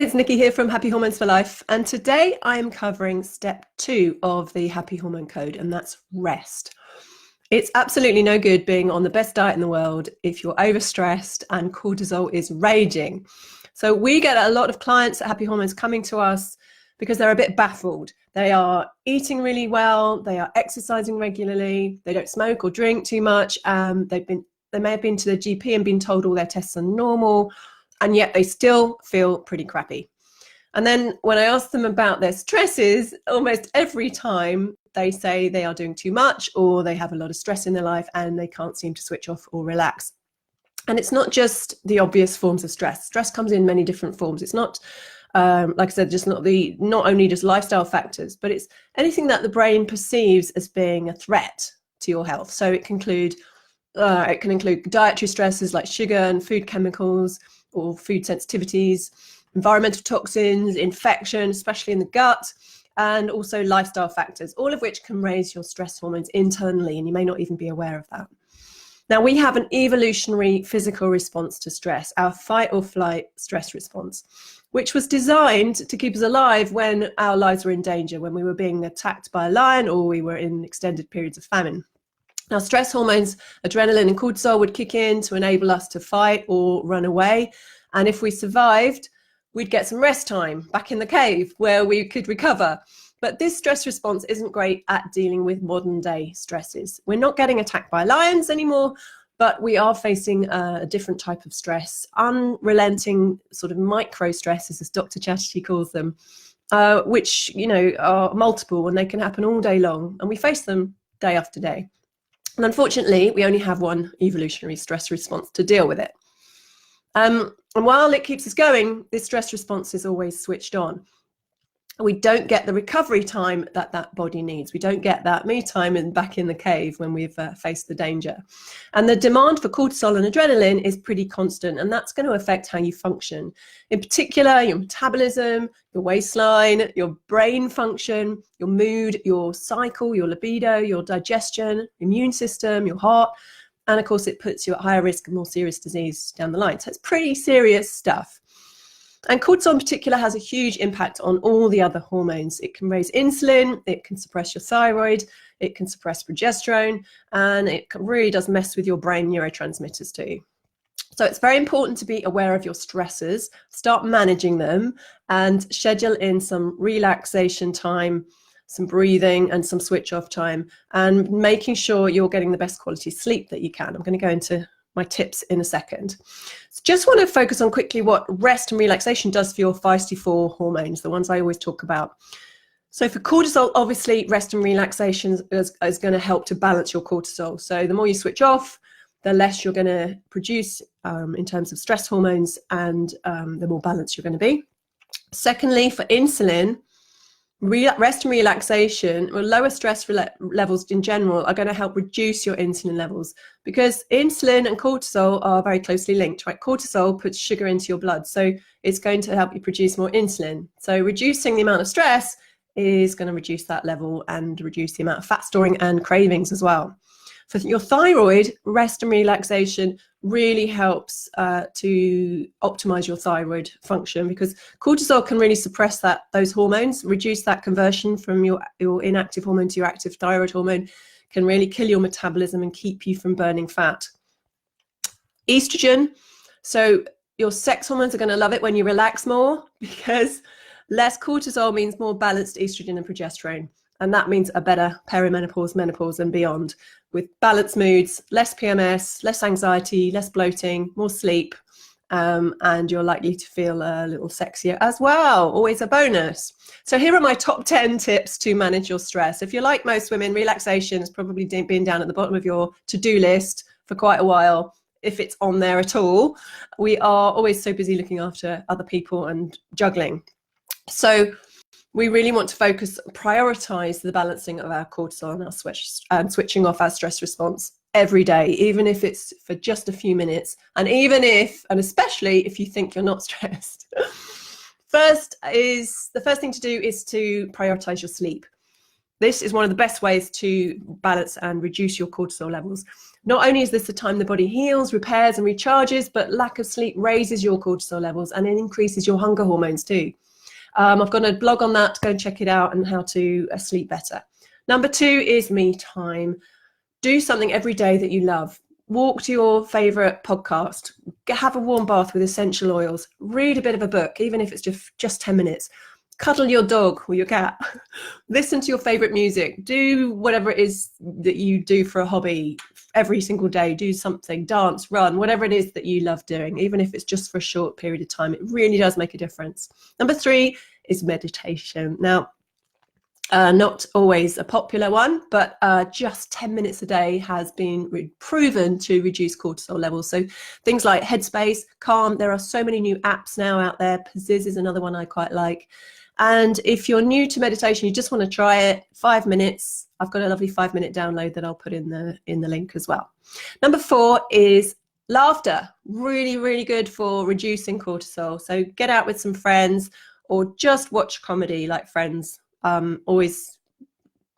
it's Nikki here from Happy Hormones for Life, and today I'm covering step 2 of the Happy Hormone Code, and that's rest. It's absolutely no good being on the best diet in the world if you're overstressed and cortisol is raging. So we get a lot of clients at Happy Hormones coming to us because they're a bit baffled. They are eating really well, they are exercising regularly, they don't smoke or drink too much, they may have been to their GP and been told all their tests are normal, and yet they still feel pretty crappy. And then when I ask them about their stresses, almost every time they say they are doing too much or they have a lot of stress in their life and they can't seem to switch off or relax. And it's not just the obvious forms of stress. Stress comes in many different forms. It's not, like I said, not only just lifestyle factors, but it's anything that the brain perceives as being a threat to your health. So it can include dietary stresses like sugar and food chemicals, or food sensitivities, environmental toxins, infection, especially in the gut, and also lifestyle factors, all of which can raise your stress hormones internally, and you may not even be aware of that. Now, we have an evolutionary physical response to stress, our fight or flight stress response, which was designed to keep us alive when our lives were in danger, when we were being attacked by a lion or we were in extended periods of famine. Now, stress hormones, adrenaline and cortisol, would kick in to enable us to fight or run away. And if we survived, we'd get some rest time back in the cave where we could recover. But this stress response isn't great at dealing with modern day stresses. We're not getting attacked by lions anymore, but we are facing a different type of stress, unrelenting sort of micro stresses, as Dr. Chatterjee calls them, which, are multiple and they can happen all day long. And we face them day after day. And unfortunately, we only have one evolutionary stress response to deal with it. And while it keeps us going, this stress response is always switched on. We don't get the recovery time that body needs. We don't get that me time back in the cave when we've faced the danger. And the demand for cortisol and adrenaline is pretty constant, and that's going to affect how you function. In particular, your metabolism, your waistline, your brain function, your mood, your cycle, your libido, your digestion, immune system, your heart. And of course, it puts you at higher risk of more serious disease down the line. So it's pretty serious stuff. And cortisol in particular has a huge impact on all the other hormones. It can raise insulin, it can suppress your thyroid, it can suppress progesterone, and it really does mess with your brain neurotransmitters too. So it's very important to be aware of your stressors, start managing them, and schedule in some relaxation time, some breathing, and some switch off time, and making sure you're getting the best quality sleep that you can. I'm going to go into my tips in a second. So just want to focus on quickly what rest and relaxation does for your feisty 4 hormones, the ones I always talk about. So for cortisol, obviously rest and relaxation is going to help to balance your cortisol. So the more you switch off, the less you're going to produce in terms of stress hormones, and the more balanced you're going to be. Secondly, for insulin, rest and relaxation, or lower stress levels in general, are going to help reduce your insulin levels, because insulin and cortisol are very closely linked, right? Cortisol puts sugar into your blood, so it's going to help you produce more insulin. So reducing the amount of stress is going to reduce that level and reduce the amount of fat storing and cravings as well. For your thyroid, rest and relaxation really helps to optimize your thyroid function, because cortisol can really suppress those hormones, reduce that conversion from your inactive hormone to your active thyroid hormone, can really kill your metabolism and keep you from burning fat. Estrogen, so your sex hormones are going to love it when you relax more, because less cortisol means more balanced estrogen and progesterone. And that means a better peri-menopause, menopause, and beyond, with balanced moods, less PMS, less anxiety, less bloating, more sleep, and you're likely to feel a little sexier as well. Always a bonus. So here are my top 10 tips to manage your stress. If you're like most women, relaxation has probably been down at the bottom of your to-do list for quite a while, if it's on there at all. We are always so busy looking after other people and juggling. So we really want to prioritize the balancing of our cortisol and switching off our stress response every day, even if it's for just a few minutes, and especially if you think you're not stressed. The first thing to do is to prioritize your sleep. This is one of the best ways to balance and reduce your cortisol levels. Not only is this the time the body heals, repairs and recharges, but lack of sleep raises your cortisol levels and it increases your hunger hormones too. I've got a blog on that, go and check it out, and how to sleep better. Number 2 is me time. Do something every day that you love. Walk to your favorite podcast, have a warm bath with essential oils, read a bit of a book, even if it's just 10 minutes. Cuddle your dog or your cat. Listen to your favorite music. Do whatever it is that you do for a hobby every single day. Do something, dance, run, whatever it is that you love doing, even if it's just for a short period of time. It really does make a difference. Number 3 is meditation. Now, not always a popular one, but just 10 minutes a day has been proven to reduce cortisol levels. So things like Headspace, Calm, there are so many new apps now out there. Pazizz is another one I quite like. And if you're new to meditation, you just want to try it, 5 minutes. I've got a lovely 5-minute download that I'll put in the link as well. Number 4 is laughter. Really, really good for reducing cortisol. So get out with some friends or just watch comedy like Friends. Always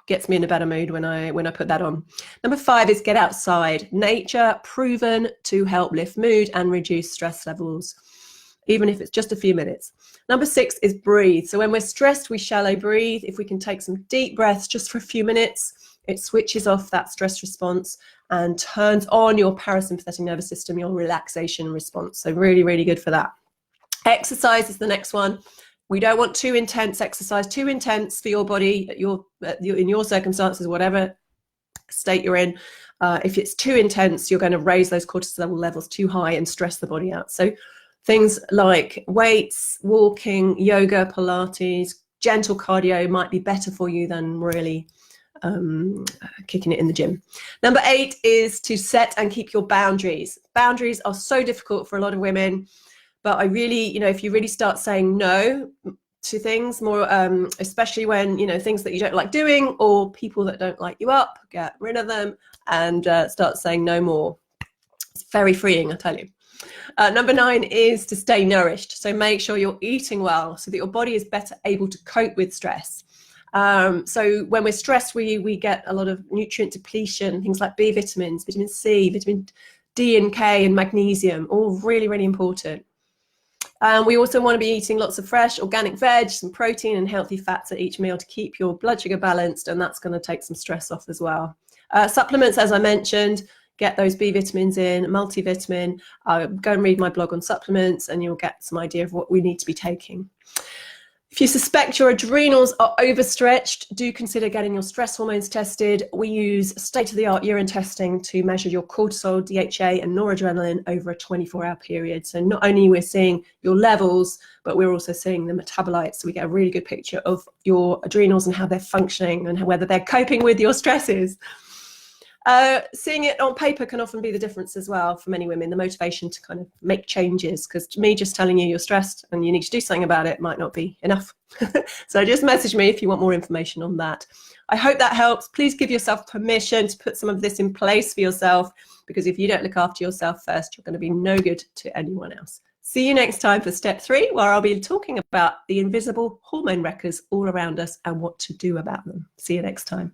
gets me in a better mood when I put that on. Number 5 is get outside. Nature proven to help lift mood and reduce stress levels, even if it's just a few minutes. Number 6 is breathe. So when we're stressed, we shallow breathe. If we can take some deep breaths just for a few minutes, it switches off that stress response and turns on your parasympathetic nervous system, your relaxation response. So really, really good for that. Exercise is the next one. We don't want too intense exercise, too intense for your body, in your circumstances, whatever state you're in. If it's too intense, you're going to raise those cortisol levels too high and stress the body out. So things like weights, walking, yoga, Pilates, gentle cardio might be better for you than really kicking it in the gym. Number 8 is to set and keep your boundaries. Boundaries are so difficult for a lot of women. But I really, if you really start saying no to things more, especially when, things that you don't like doing or people that don't light you up, get rid of them and start saying no more. It's very freeing, I tell you. Number 9 is to stay nourished. So make sure you're eating well so that your body is better able to cope with stress. So when we're stressed, we get a lot of nutrient depletion, things like B vitamins, vitamin C, vitamin D and K and magnesium, all really, really important. We also want to be eating lots of fresh organic veg, some protein and healthy fats at each meal to keep your blood sugar balanced, and that's going to take some stress off as well. Supplements, as I mentioned, get those B vitamins in, multivitamin. Go and read my blog on supplements and you'll get some idea of what we need to be taking. If you suspect your adrenals are overstretched, do consider getting your stress hormones tested. We use state-of-the-art urine testing to measure your cortisol, DHA, and noradrenaline over a 24-hour period. So not only we're seeing your levels, but we're also seeing the metabolites. So we get a really good picture of your adrenals and how they're functioning and whether they're coping with your stresses. Seeing it on paper can often be the difference as well for many women, the motivation to kind of make changes, because to me, just telling you you're stressed and you need to do something about it might not be enough. So just message me if you want more information on that. I hope that helps. Please give yourself permission to put some of this in place for yourself, because if you don't look after yourself first, you're going to be no good to anyone else. See you next time for step 3, where I'll be talking about the invisible hormone wreckers all around us and what to do about them. See you next time.